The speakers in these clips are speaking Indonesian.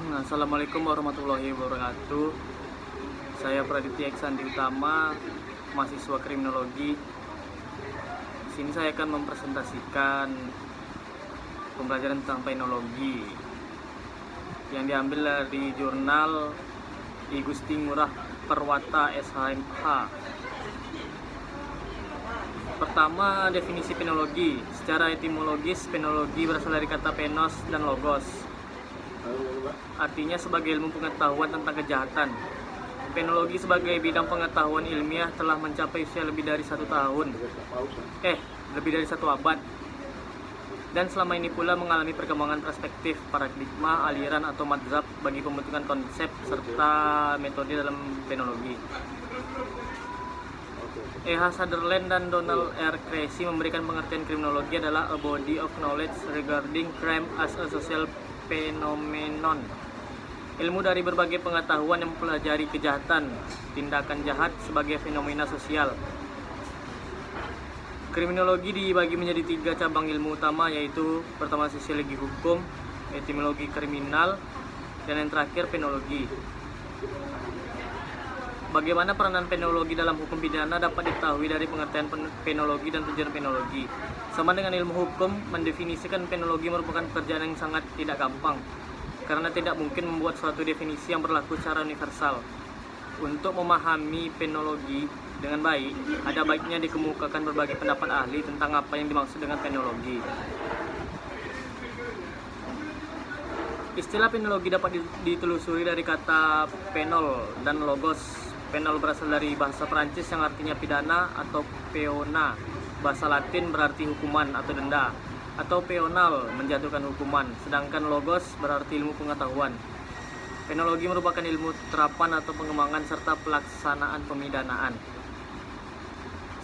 Assalamualaikum warahmatullahi wabarakatuh. Saya Praditya Eksandi Utama, mahasiswa kriminologi. Di sini saya akan mempresentasikan pembelajaran tentang penologi yang diambil dari jurnal I Gusti Ngurah Perwata SHMH. Pertama, definisi penologi. Secara etimologis, penologi berasal dari kata penos dan logos. Artinya sebagai ilmu pengetahuan tentang kejahatan. Penologi sebagai bidang pengetahuan ilmiah telah mencapai usia lebih dari 1 tahun. Lebih dari 1 abad. Dan selama ini pula mengalami perkembangan perspektif, paradigma, aliran atau madzhab bagi pembentukan konsep serta metode dalam penologi. E.H. Sutherland dan Donald R. Creasy memberikan pengertian kriminologi adalah a body of knowledge regarding crime as a social phenomenon. Ilmu dari berbagai pengetahuan yang mempelajari kejahatan, tindakan jahat sebagai fenomena sosial. Kriminologi dibagi menjadi 3 cabang ilmu utama, yaitu pertama sosiologi hukum, etimologi kriminal, dan yang terakhir penologi. Bagaimana peranan penologi dalam hukum pidana dapat diketahui dari pengertian penologi dan tujuan penologi. Sama dengan ilmu hukum, mendefinisikan penologi merupakan pekerjaan yang sangat tidak gampang, karena tidak mungkin membuat suatu definisi yang berlaku secara universal. Untuk memahami penologi dengan baik, ada baiknya dikemukakan berbagai pendapat ahli tentang apa yang dimaksud dengan penologi. Istilah penologi dapat ditelusuri dari kata penol dan logos. Penol berasal dari bahasa Perancis yang artinya pidana atau peona. Bahasa Latin berarti hukuman atau denda, atau peonal, menjatuhkan hukuman. Sedangkan logos berarti ilmu pengetahuan. Penologi merupakan ilmu terapan atau pengembangan serta pelaksanaan pemidanaan.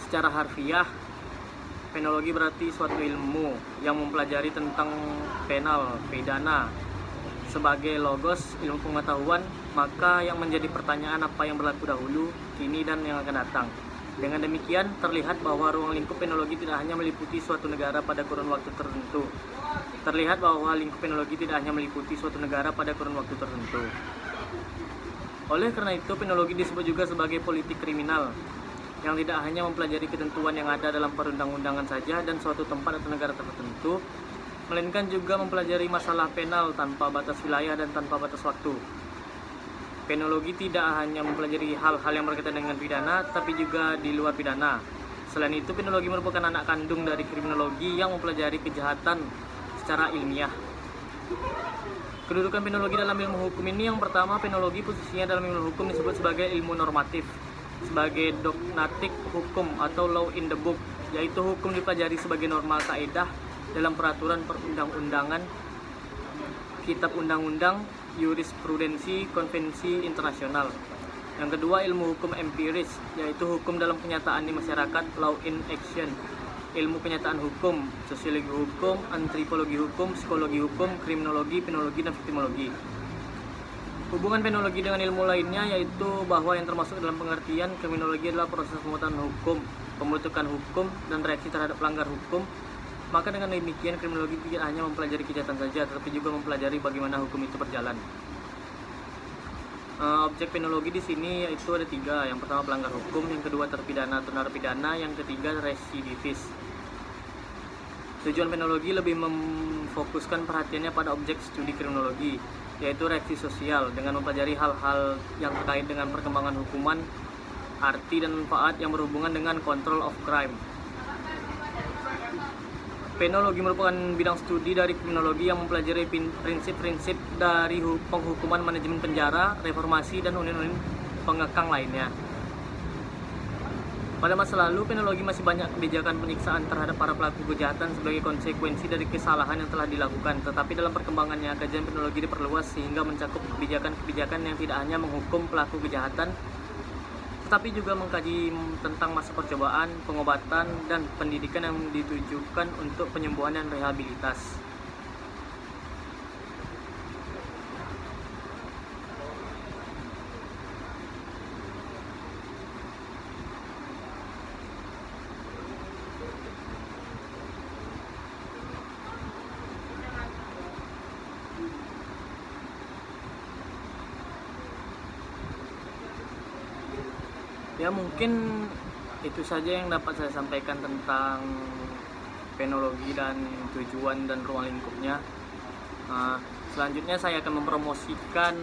Secara harfiah, penologi berarti suatu ilmu yang mempelajari tentang penal, pidana. Sebagai logos, ilmu pengetahuan, maka yang menjadi pertanyaan apa yang berlaku dahulu, kini, dan yang akan datang. Dengan demikian, terlihat bahwa ruang lingkup penologi tidak hanya meliputi suatu negara pada kurun waktu tertentu. Oleh karena itu, penologi disebut juga sebagai politik kriminal, yang tidak hanya mempelajari ketentuan yang ada dalam perundang-undangan saja dan suatu tempat atau negara tertentu, melainkan juga mempelajari masalah penal tanpa batas wilayah dan tanpa batas waktu. Penologi tidak hanya mempelajari hal-hal yang berkaitan dengan pidana, tapi juga di luar pidana. Selain itu, penologi merupakan anak kandung dari kriminologi yang mempelajari kejahatan secara ilmiah. Kedudukan penologi dalam ilmu hukum ini, yang pertama, penologi posisinya dalam ilmu hukum disebut sebagai ilmu normatif, sebagai dogmatik hukum atau law in the book, yaitu hukum dipelajari sebagai norma kaedah dalam peraturan perundang-undangan, kitab undang-undang, jurisprudensi, konvensi internasional. Yang kedua, ilmu hukum empiris, yaitu hukum dalam kenyataan di masyarakat, law in action, ilmu kenyataan hukum, sosiologi hukum, antropologi hukum, psikologi hukum, kriminologi, penologi, dan viktimologi. Hubungan penologi dengan ilmu lainnya yaitu bahwa yang termasuk dalam pengertian kriminologi adalah proses pembuatan hukum, pembentukan hukum, dan reaksi terhadap pelanggar hukum. Maka dengan demikian, kriminologi tidak hanya mempelajari kejahatan saja, tetapi juga mempelajari bagaimana hukum itu berjalan. Objek penologi di sini yaitu ada 3. Yang pertama pelanggar hukum, yang kedua terpidana atau narapidana, yang ketiga residivis. Tujuan penologi lebih memfokuskan perhatiannya pada objek studi kriminologi, yaitu reaksi sosial, dengan mempelajari hal-hal yang terkait dengan perkembangan hukuman, arti dan manfaat yang berhubungan dengan control of crime. Penologi merupakan bidang studi dari kriminologi yang mempelajari prinsip-prinsip dari penghukuman, manajemen penjara, reformasi, dan unit-unit pengekang lainnya. Pada masa lalu, penologi masih banyak kebijakan penyiksaan terhadap para pelaku kejahatan sebagai konsekuensi dari kesalahan yang telah dilakukan. Tetapi dalam perkembangannya, kajian penologi diperluas sehingga mencakup kebijakan-kebijakan yang tidak hanya menghukum pelaku kejahatan, tetapi juga mengkaji tentang masa percobaan, pengobatan, dan pendidikan yang ditujukan untuk penyembuhan dan rehabilitas. Ya mungkin itu saja yang dapat saya sampaikan tentang penologi dan tujuan dan ruang lingkupnya. Selanjutnya saya akan mempromosikan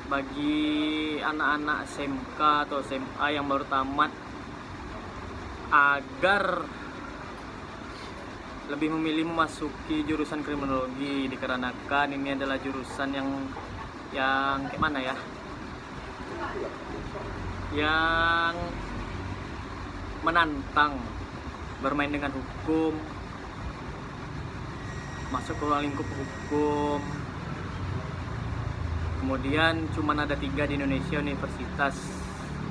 bagi anak-anak SMK atau SMA yang baru tamat agar lebih memilih memasuki jurusan kriminologi, dikarenakan ini adalah jurusan yang kayak mana ya, yang menantang, bermain dengan hukum, masuk ke ruang lingkup hukum. Kemudian cuman ada 3 di Indonesia universitas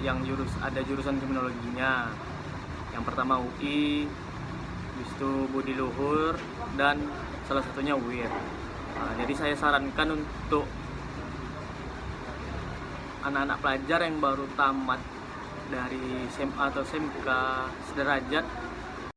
yang ada jurusan kriminologinya. Yang pertama UI, habis itu Budi Luhur, dan salah satunya UIR. Jadi saya sarankan untuk anak-anak pelajar yang baru tamat dari SMA atau SMK sederajat